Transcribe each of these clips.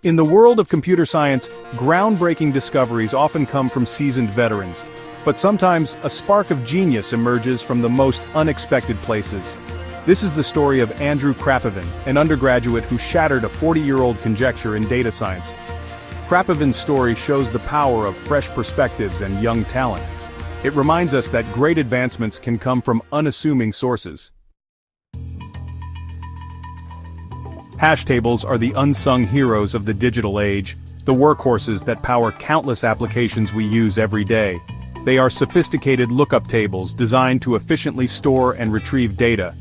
In the world of computer science, groundbreaking discoveries often come from seasoned veterans. But sometimes, a spark of genius emerges from the most unexpected places. This is the story of Andrew Krapovin, an undergraduate who shattered a 40-year-old conjecture in data science. Krapovin's story shows the power of fresh perspectives and young talent. It reminds us that great advancements can come from unassuming sources. Hash tables are the unsung heroes of the digital age, the workhorses that power countless applications we use every day. They are sophisticated lookup tables designed to efficiently store and retrieve data.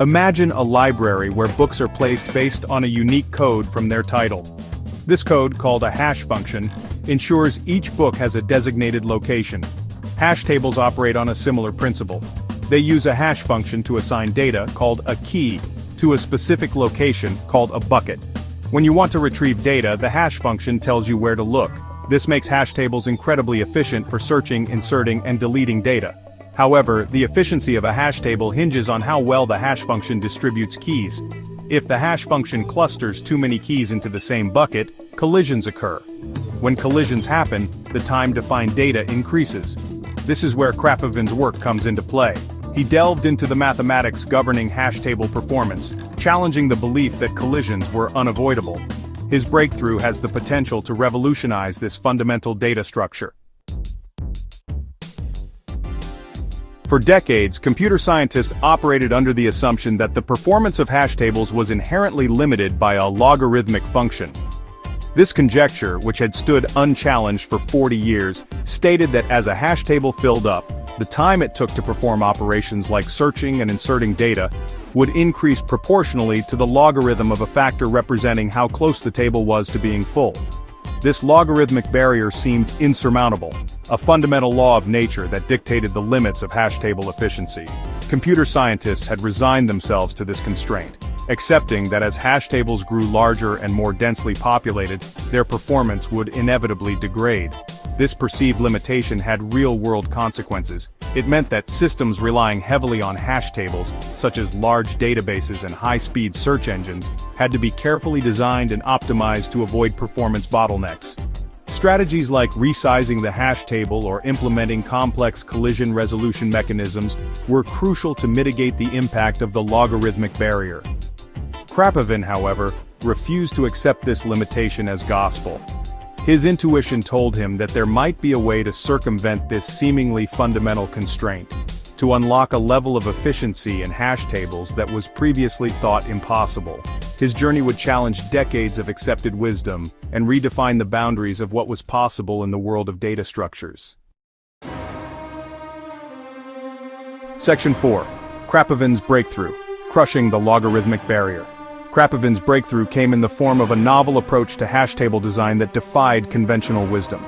Imagine a library where books are placed based on a unique code from their title. This code, called a hash function, ensures each book has a designated location. Hash tables operate on a similar principle. They use a hash function to assign data, called a key, to a specific location, called a bucket. When you want to retrieve data, the hash function tells you where to look. This makes hash tables incredibly efficient for searching, inserting, and deleting data. However, the efficiency of a hash table hinges on how well the hash function distributes keys. If the hash function clusters too many keys into the same bucket, collisions occur. When collisions happen, the time to find data increases. This is where Krapovin's work comes into play. He delved into the mathematics governing hash table performance, challenging the belief that collisions were unavoidable. His breakthrough has the potential to revolutionize this fundamental data structure. For decades, computer scientists operated under the assumption that the performance of hash tables was inherently limited by a logarithmic function. This conjecture, which had stood unchallenged for 40 years, stated that as a hash table filled up, the time it took to perform operations like searching and inserting data would increase proportionally to the logarithm of a factor representing how close the table was to being full. This logarithmic barrier seemed insurmountable, a fundamental law of nature that dictated the limits of hash table efficiency. Computer scientists had resigned themselves to this constraint, accepting that as hash tables grew larger and more densely populated, their performance would inevitably degrade. This perceived limitation had real-world consequences. It meant that systems relying heavily on hash tables, such as large databases and high-speed search engines, had to be carefully designed and optimized to avoid performance bottlenecks. Strategies like resizing the hash table or implementing complex collision resolution mechanisms were crucial to mitigate the impact of the logarithmic barrier. Krapovin, however, refused to accept this limitation as gospel. His intuition told him that there might be a way to circumvent this seemingly fundamental constraint, to unlock a level of efficiency in hash tables that was previously thought impossible. His journey would challenge decades of accepted wisdom and redefine the boundaries of what was possible in the world of data structures. Section 4. Krapovin's breakthrough, crushing the logarithmic barrier. Krapovin's breakthrough came in the form of a novel approach to hash table design that defied conventional wisdom.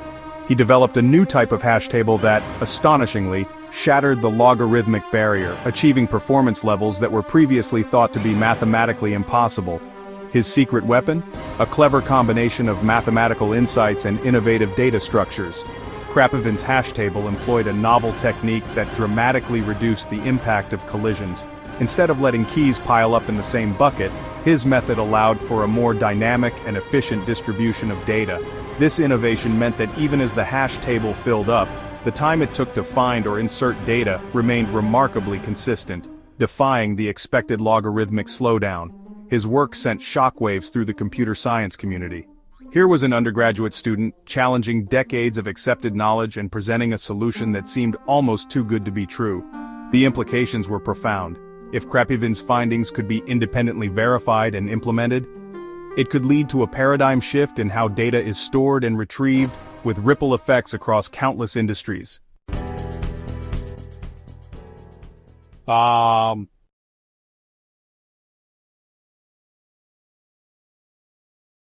He developed a new type of hash table that, astonishingly, shattered the logarithmic barrier, achieving performance levels that were previously thought to be mathematically impossible. His secret weapon? A clever combination of mathematical insights and innovative data structures. Krapovin's hash table employed a novel technique that dramatically reduced the impact of collisions. Instead of letting keys pile up in the same bucket, his method allowed for a more dynamic and efficient distribution of data. This innovation meant that even as the hash table filled up, the time it took to find or insert data remained remarkably consistent, defying the expected logarithmic slowdown. His work sent shockwaves through the computer science community. Here was an undergraduate student, challenging decades of accepted knowledge and presenting a solution that seemed almost too good to be true. The implications were profound. If Krapovin's findings could be independently verified and implemented, it could lead to a paradigm shift in how data is stored and retrieved, with ripple effects across countless industries.